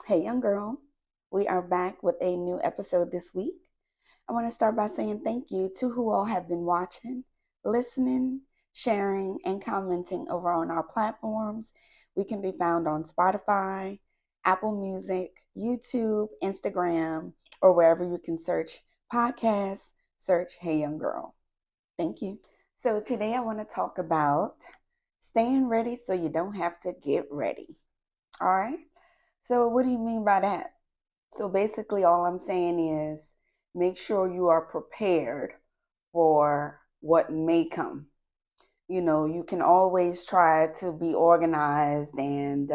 Hey, young girl. We are back with a new episode this week. I want to start by saying thank you to who all have been watching, listening, sharing, and commenting over on our platforms. We can be found on Spotify, Apple Music, YouTube, Instagram, or wherever you can search podcasts, search Hey Young Girl. Thank you. So today I want to talk about staying ready so you don't have to get ready. All right. So, what do you mean by that? So, basically, all I'm saying is make sure you are prepared for what may come. You can always try to be organized and,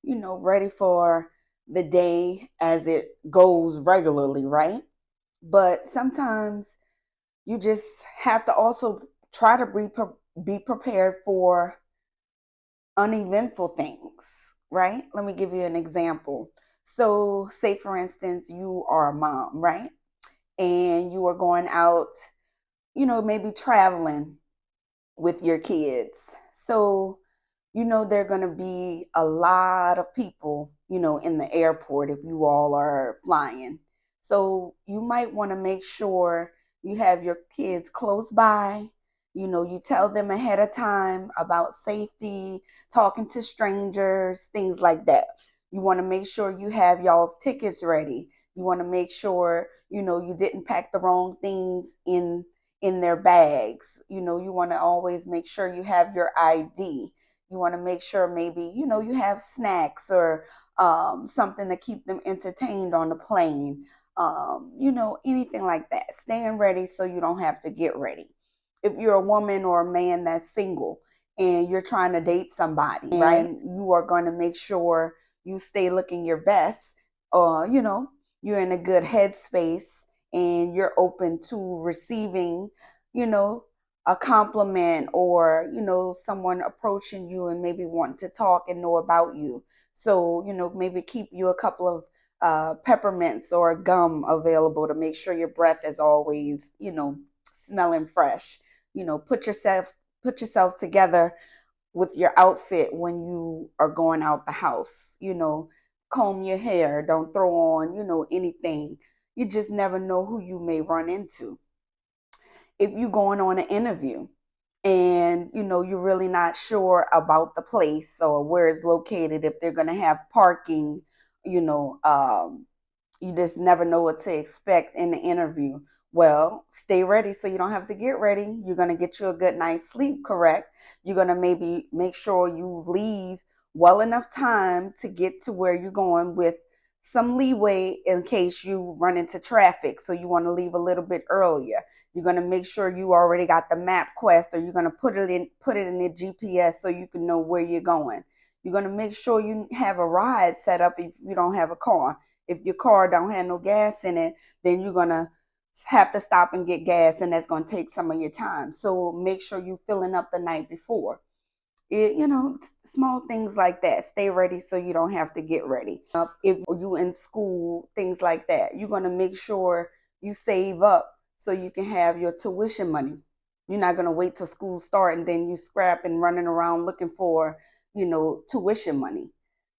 ready for the day as it goes regularly, right? But sometimes you just have to also try to be prepared for uneventful things, right? Let me give you an example. So, say for instance, you are a mom, right? And you are going out, maybe traveling with your kids. So, there are going to be a lot of people, in the airport if you all are flying. So, you might want to make sure you have your kids close by. You tell them ahead of time about safety, talking to strangers, things like that. You want to make sure you have y'all's tickets ready. You want to make sure, you didn't pack the wrong things in their bags. You want to always make sure you have your ID. You want to make sure maybe, you have snacks or something to keep them entertained on the plane. Anything like that. Staying ready so you don't have to get ready. If you're a woman or a man that's single and you're trying to date somebody, right? You are going to make sure you stay looking your best. You're in a good headspace and you're open to receiving, you know, a compliment or, someone approaching you and maybe wanting to talk and know about you. So, maybe keep you a couple of peppermints or gum available to make sure your breath is always, smelling fresh. Put yourself together with your outfit when you are going out the house. Comb your hair, don't throw on, anything. You just never know who you may run into. If you're going on an interview and you're really not sure about the place or where it's located, if they're going to have parking, you know um, you just never know what to expect in the interview. Well, stay ready so you don't have to get ready. You're going to get you a good night's sleep, correct? You're going to maybe make sure you leave well enough time to get to where you're going with some leeway in case you run into traffic. So you want to leave a little bit earlier. You're going to make sure you already got the MapQuest, or you're going to put it in the GPS so you can know where you're going. You're going to make sure you have a ride set up if you don't have a car. If your car don't have no gas in it, then you're going to have to stop and get gas, and that's going to take some of your time. So make sure you're filling up the night before. Small things like that. Stay ready so you don't have to get ready. If you in school, things like that, you're going to make sure you save up so you can have your tuition money. You're not going to wait till school start and then you scrap and running around looking for, tuition money.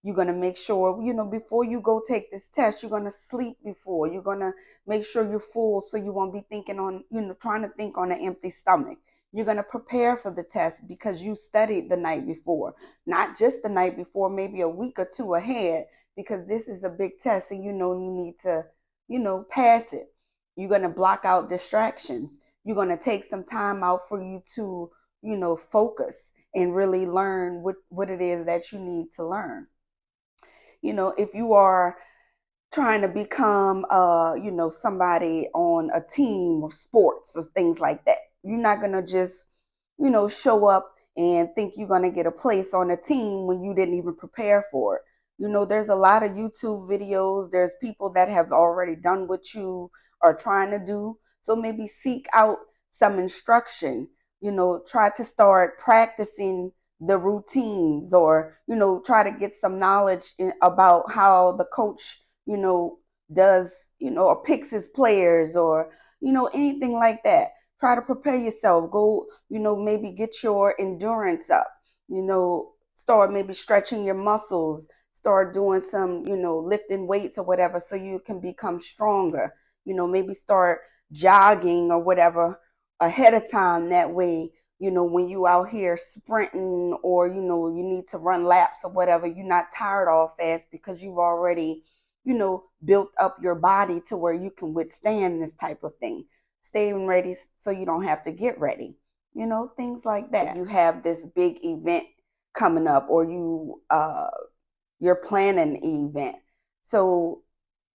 You're going to make sure, before you go take this test, you're going to sleep before. You're going to make sure you're full so you won't be thinking on, trying to think on an empty stomach. You're going to prepare for the test because you studied the night before, not just the night before, maybe a week or two ahead, because this is a big test and you need to, pass it. You're going to block out distractions. You're going to take some time out for you to, focus and really learn what it is that you need to learn. If you are trying to become somebody on a team of sports or things like that, you're not going to just show up and think you're going to get a place on a team when you didn't even prepare for it. There's a lot of YouTube videos. There's people that have already done what you are trying to do. So maybe seek out some instruction. Try to start practicing the routines, or try to get some knowledge about how the coach does, or picks his players, or anything like that. Try to prepare yourself. Go, maybe get your endurance up. Start maybe stretching your muscles, start doing some, lifting weights or whatever so you can become stronger. Maybe start jogging or whatever ahead of time. That way, when you out here sprinting or, you need to run laps or whatever, you're not tired all fast because you've already, built up your body to where you can withstand this type of thing. Staying ready so you don't have to get ready, things like that. You have this big event coming up, or you're planning an event. So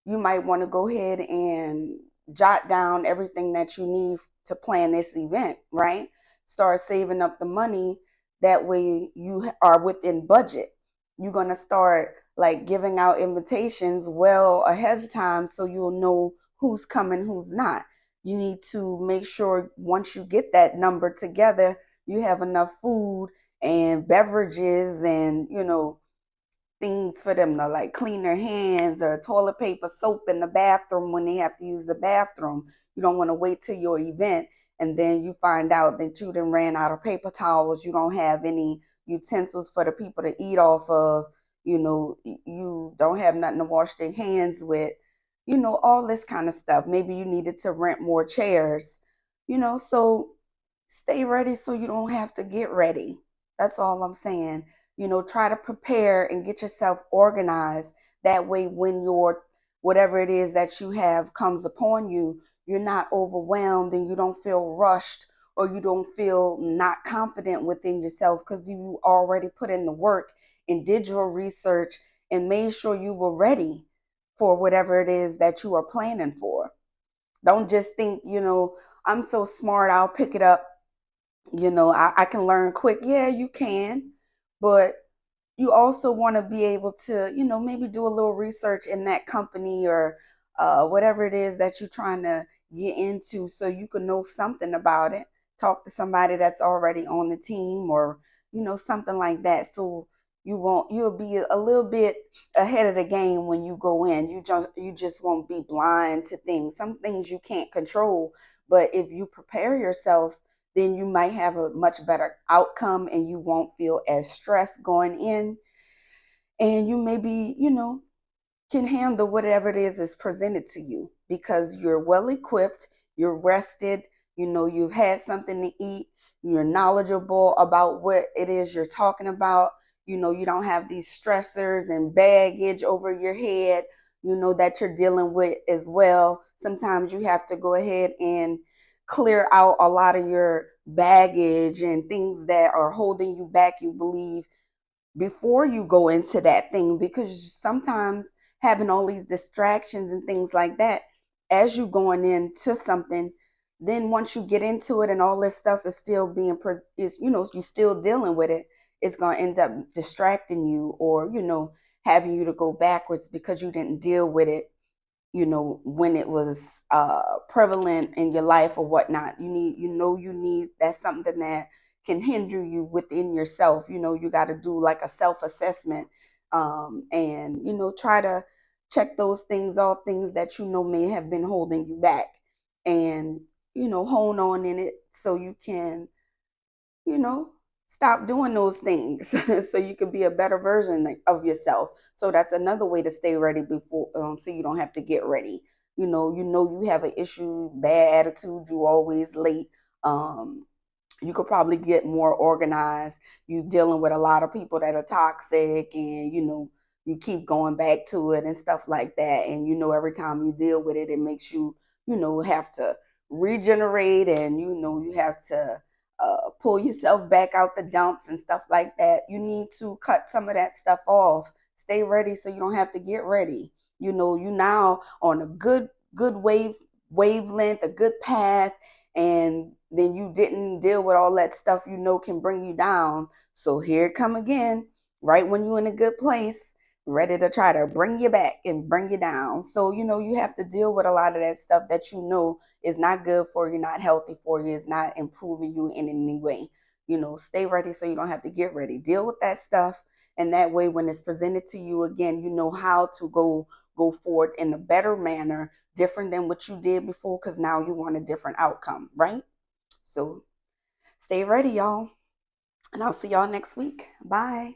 you might want to go ahead and jot down everything that you need to plan this event, right? Start saving up the money. That way you are within budget. You're going to start like giving out invitations well ahead of time so you'll know who's coming, who's not. You need to make sure once you get that number together, you have enough food and beverages and, things for them to like clean their hands, or toilet paper, soap in the bathroom when they have to use the bathroom. You don't want to wait till your event and then you find out that you done ran out of paper towels. You don't have any utensils for the people to eat off of. You don't have nothing to wash their hands with. All this kind of stuff. Maybe you needed to rent more chairs. So stay ready so you don't have to get ready. That's all I'm saying. Try to prepare and get yourself organized. That way, when your whatever it is that you have comes upon you, you're not overwhelmed and you don't feel rushed, or you don't feel not confident within yourself because you already put in the work and did your research and made sure you were ready for whatever it is that you are planning for. Don't just think, I'm so smart, I'll pick it up. I can learn quick. Yeah, you can. But you also want to be able to, maybe do a little research in that company, or whatever it is that you're trying to get into so you can know something about it. Talk to somebody that's already on the team, or, something like that. So you'll be a little bit ahead of the game when you go in. You just won't be blind to things. Some things you can't control, but if you prepare yourself, then you might have a much better outcome and you won't feel as stressed going in. And you maybe, can handle whatever it is presented to you because you're well equipped, you're rested, you've had something to eat, you're knowledgeable about what it is you're talking about. You don't have these stressors and baggage over your head, that you're dealing with as well. Sometimes you have to go ahead and clear out a lot of your baggage and things that are holding you back, you believe, before you go into that thing, because sometimes having all these distractions and things like that as you going into something, then once you get into it and all this stuff is still being is you're still dealing with it, it's going to end up distracting you, or having you to go backwards because you didn't deal with it, when it was prevalent in your life or whatnot. You need that's something that can hinder you within yourself. You got to do like a self-assessment, and try to check those things off, things that may have been holding you back, and hone on in it so you can you know, stop doing those things so you can be a better version of yourself. So that's another way to stay ready before, so you don't have to get ready. You have an issue, bad attitude, you always late. Um, you could probably get more organized. You're dealing with a lot of people that are toxic, and you keep going back to it and stuff like that. And every time you deal with it, it makes you have to regenerate, and you have to pull yourself back out the dumps and stuff like that. You need to cut some of that stuff off. Stay ready so you don't have to get ready. You now on a good wavelength, a good path, and then you didn't deal with all that stuff can bring you down. So here it come again, right when you're in a good place, ready to try to bring you back and bring you down. So you have to deal with a lot of that stuff that is not good for you, not healthy for you, is not improving you in any way. Stay ready so you don't have to get ready. Deal with that stuff, and that way when it's presented to you again, you know how to go forward in a better manner, different than what you did before, because now you want a different outcome, right? So stay ready, y'all. And I'll see y'all next week. Bye.